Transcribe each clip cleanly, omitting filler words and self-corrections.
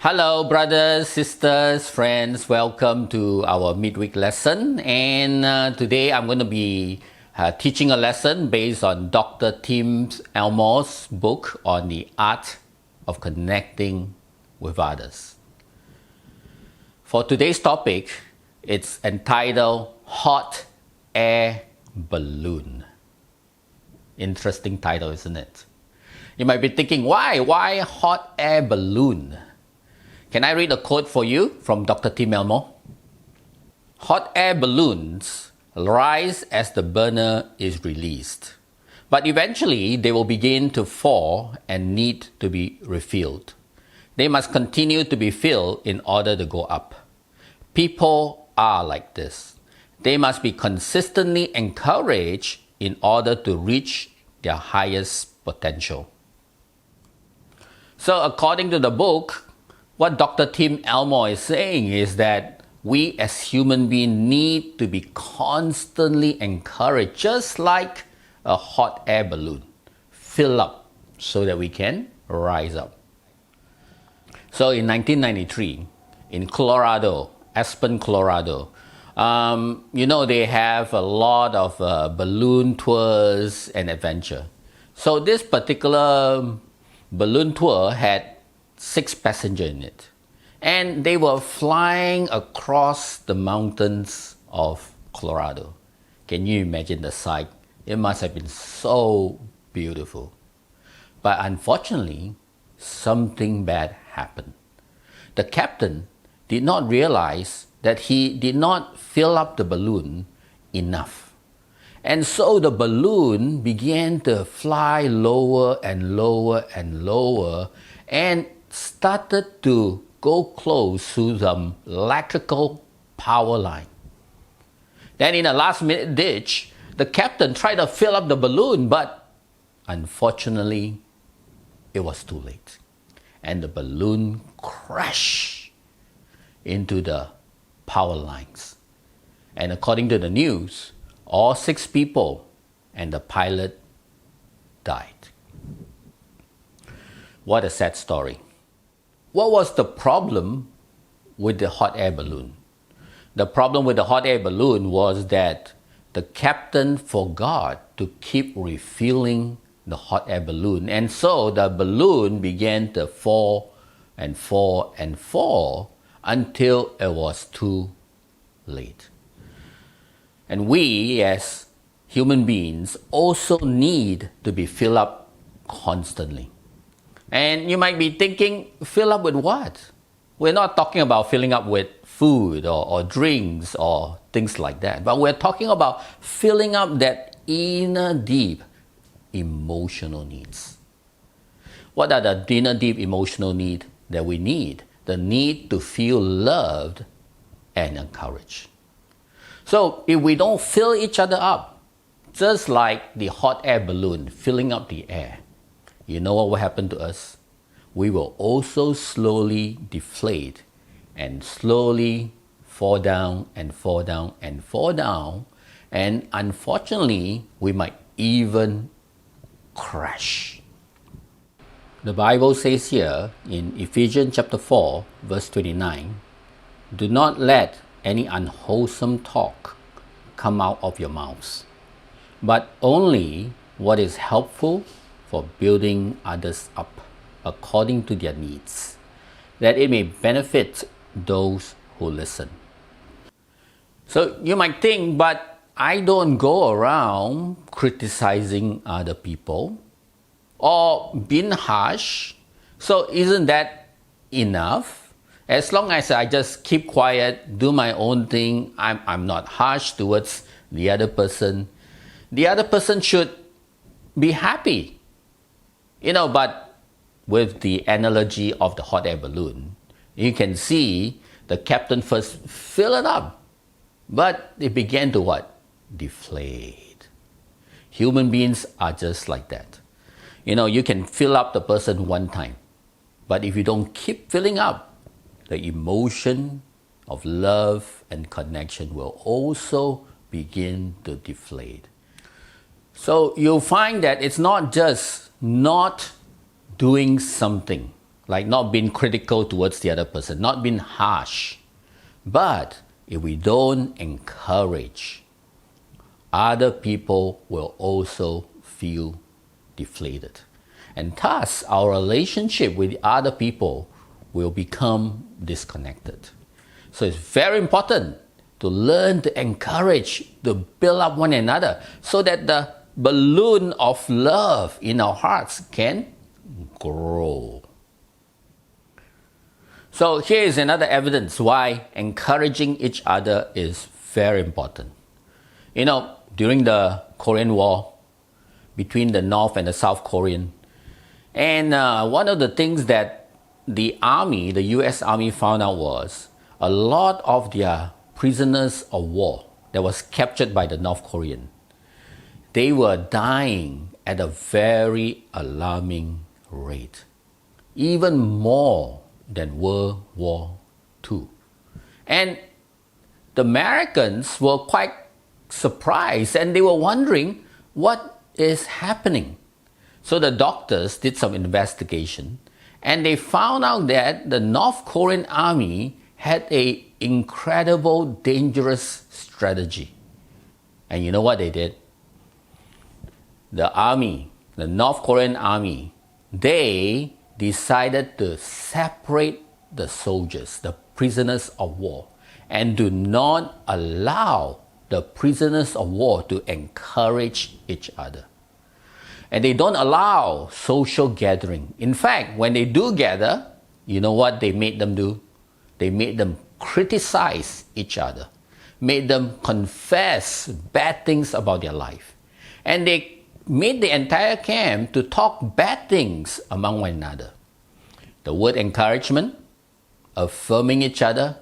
Hello, brothers, sisters, friends. Welcome to our midweek lesson. And today I'm going to be teaching a lesson based on Dr. Tim Elmore's book on the art of connecting with others. For today's topic, it's entitled Hot Air Balloon. Interesting title, isn't it? You might be thinking, why hot air balloon? Can I read a quote for you from Dr. Tim Elmore? Hot air balloons rise as the burner is released, but eventually they will begin to fall and need to be refilled. They must continue to be filled in order to go up. People are like this. They must be consistently encouraged in order to reach their highest potential. So according to the book, what Dr. Tim Elmore is saying is that we as human beings need to be constantly encouraged, just like a hot air balloon. Fill up so that we can rise up. So in 1993, in Colorado, Aspen, Colorado, they have a lot of balloon tours and adventure. So this particular balloon tour had 6 passengers in it, and they were flying across the mountains of Colorado. Can you imagine the sight? It must have been so beautiful. But unfortunately, something bad happened. The captain did not realize that he did not fill up the balloon enough. And so the balloon began to fly lower and lower and lower and started to go close to the electrical power line. Then in a last-minute ditch, the captain tried to fill up the balloon, but unfortunately, it was too late. And the balloon crashed into the power lines. And according to the news, all 6 people and the pilot died. What a sad story. What was the problem with the hot air balloon? The problem with the hot air balloon was that the captain forgot to keep refilling the hot air balloon, and so the balloon began to fall and fall and fall until it was too late. And we as human beings also need to be filled up constantly. And you might be thinking, fill up with what? We're not talking about filling up with food or drinks or things like that, but we're talking about filling up that inner deep emotional needs. What are the inner deep emotional needs that we need? The need to feel loved and encouraged. So if we don't fill each other up, just like the hot air balloon filling up the air, you know what will happen to us? We will also slowly deflate and slowly fall down and fall down and fall down. And unfortunately, we might even crash. The Bible says here in Ephesians chapter 4, verse 29, do not let any unwholesome talk come out of your mouths, but only what is helpful for building others up according to their needs, that it may benefit those who listen. So you might think, but I don't go around criticizing other people or being harsh, so isn't that enough? As long as I just keep quiet, do my own thing, I'm not harsh towards the other person should be happy. But with the analogy of the hot air balloon, you can see the captain first fill it up, but it began to what? Deflate. Human beings are just like that. You can fill up the person one time, but if you don't keep filling up, the emotion of love and connection will also begin to deflate. So you'll find that it's not just not doing something, like not being critical towards the other person, not being harsh. But if we don't encourage, other people will also feel deflated. And thus, our relationship with other people will become disconnected. So it's very important to learn to encourage, to build up one another, so that the balloon of love in our hearts can grow. So here is another evidence why encouraging each other is very important. You know, during the Korean War, between the North and the South Korean, and one of the things that the army, the US Army found out was a lot of their prisoners of war that was captured by the North Korean, they were dying at a very alarming rate, even more than World War II. And the Americans were quite surprised, and they were wondering what is happening. So the doctors did some investigation, and they found out that the North Korean army had an incredible, dangerous strategy. And you know what they did? The army, the North Korean army, they decided to separate the soldiers, the prisoners of war, and do not allow the prisoners of war to encourage each other. And they don't allow social gathering. In fact, when they do gather, you know what they made them do? They made them criticize each other, made them confess bad things about their life. And they made the entire camp to talk bad things among one another. The word encouragement, affirming each other,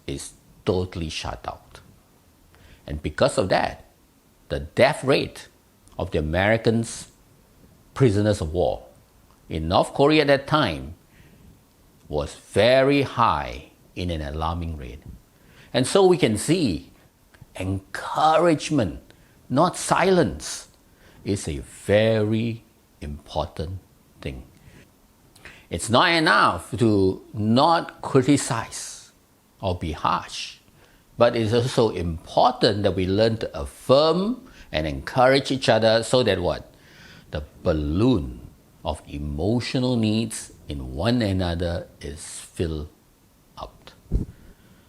is totally shut out. And because of that, the death rate of the Americans' prisoners of war in North Korea at that time was very high, in an alarming rate. And so we can see encouragement, not silence, is a very important thing. It's not enough to not criticize or be harsh, but it's also important that we learn to affirm and encourage each other, so that what? The balloon of emotional needs in one another is filled up.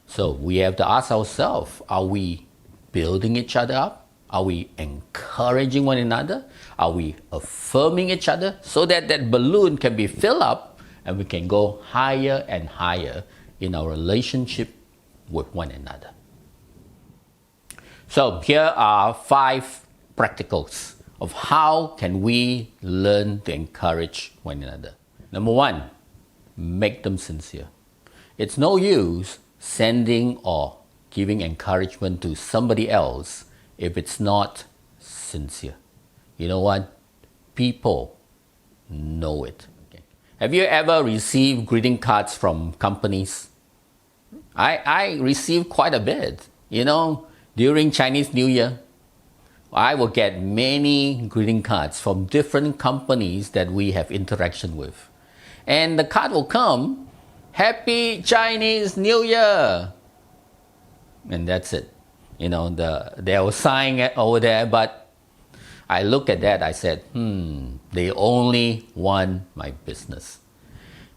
So we have to ask ourselves, are we building each other up? Are we encouraging one another? Are we affirming each other, so that that balloon can be filled up and we can go higher and higher in our relationship with one another? So here are 5 practicals of how can we learn to encourage one another. Number 1, make them sincere. It's no use sending or giving encouragement to somebody else if it's not sincere. You know what? People know it. Okay. Have you ever received greeting cards from companies? I receive quite a bit. You know, during Chinese New Year, I will get many greeting cards from different companies that we have interaction with. And the card will come, Happy Chinese New Year. And that's it. You know, they'll sign it over there, but I look at that, I said, they only want my business.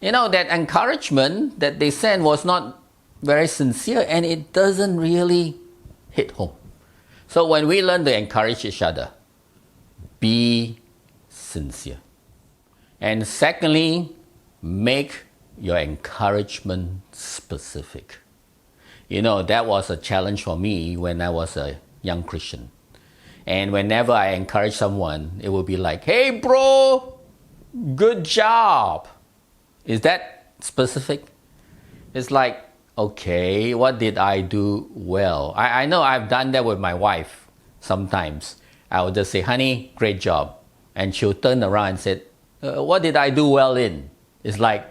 You know, that encouragement that they sent was not very sincere, and it doesn't really hit home. So when we learn to encourage each other, be sincere. And secondly, make your encouragement specific. You know, that was a challenge for me when I was a young Christian. And whenever I encourage someone, it would be like, hey bro, good job. Is that specific? It's like, okay, what did I do well? I know I've done that with my wife sometimes. I would just say, honey, great job. And she'll turn around and say, what did I do well in? It's like,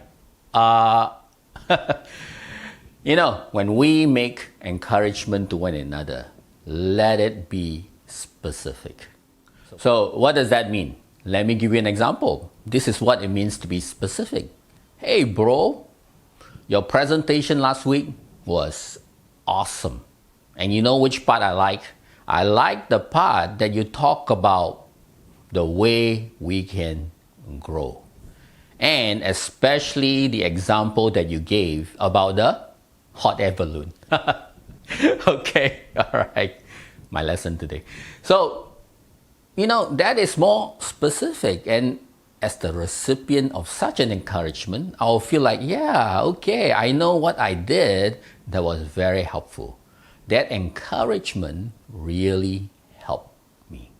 you know, when we make encouragement to one another, let it be specific. So what does that mean? Let me give you an example. This is what it means to be specific. "Hey bro, your presentation last week was awesome. And you know which part I like? I like the part that you talk about the way we can grow. And especially the example that you gave about the hot air balloon." Okay, all right. My lesson today. So, that is more specific. And as the recipient of such an encouragement, I'll feel like, yeah, okay, I know what I did that was very helpful. That encouragement really helped me.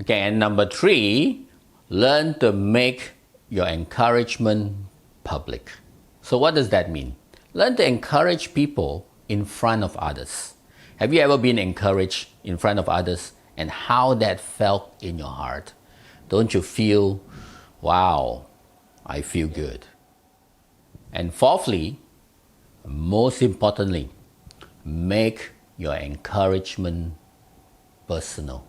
Okay, and number 3, learn to make your encouragement public. So what does that mean? Learn to encourage people in front of others. Have you ever been encouraged in front of others and how that felt in your heart? Don't you feel, wow, I feel good? And fourthly, most importantly, make your encouragement personal.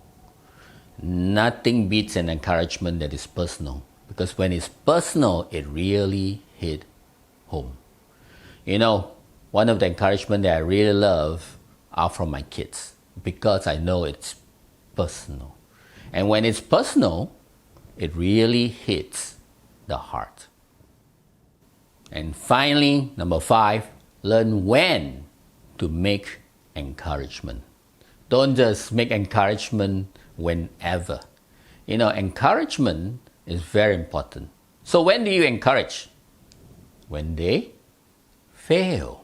Nothing beats an encouragement that is personal, because when it's personal, it really hit home. One of the encouragement that I really love are from my kids, because I know it's personal. And when it's personal, it really hits the heart. And finally, number 5, learn when to make encouragement. Don't just make encouragement whenever. Encouragement is very important. So when do you encourage? When they fail.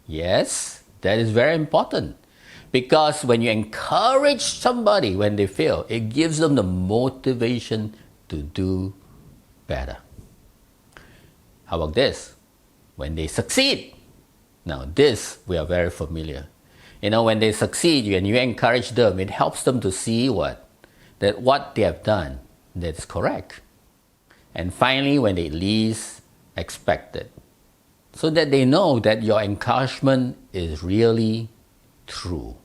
Yes, that is very important. Because when you encourage somebody when they fail, it gives them the motivation to do better. How about this? When they succeed. Now this, we are very familiar. When they succeed and you encourage them, it helps them to see that what they have done, that's correct. And finally, when they least expect it, so that they know that your encouragement is really true.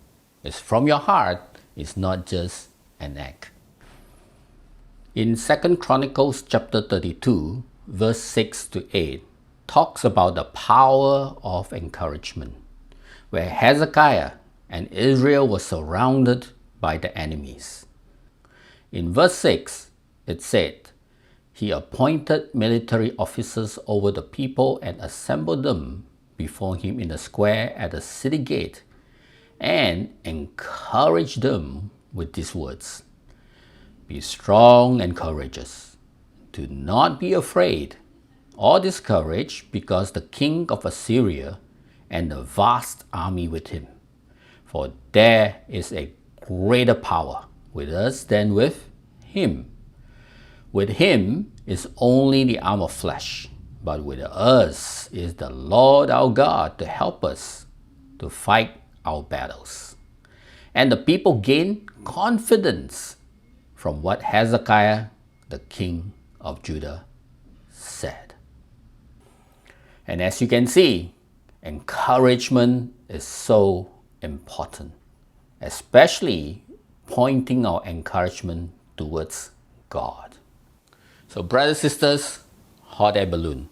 It's from your heart, it's not just an act. In 2 Chronicles chapter 32, verse 6 to 8, talks about the power of encouragement, where Hezekiah and Israel were surrounded by the enemies. In verse 6, it said, "He appointed military officers over the people and assembled them before him in the square at the city gate and encouraged them with these words, 'Be strong and courageous. Do not be afraid or discouraged because the king of Assyria and the vast army with him. For there is a greater power with us than with him. With him is only the arm of flesh, but with us is the Lord our God to help us to fight our battles.' And the people gained confidence from what Hezekiah, the king of Judah, said." And as you can see, encouragement is so important, especially pointing our encouragement towards God. So brothers, sisters, hot air balloon,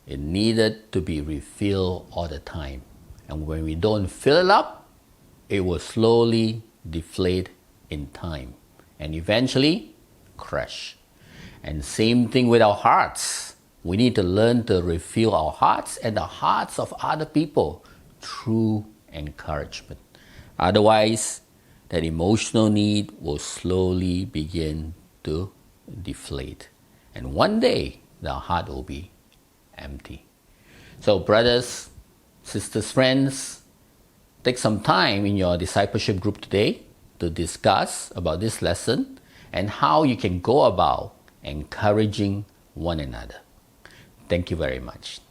it needed to be refilled all the time. And when we don't fill it up, it will slowly deflate in time and eventually crash. And same thing with our hearts. We need to learn to refill our hearts and the hearts of other people through encouragement. Otherwise, that emotional need will slowly begin to deflate. And one day, the heart will be empty. So brothers, sisters, friends, take some time in your discipleship group today to discuss about this lesson and how you can go about encouraging one another. Thank you very much.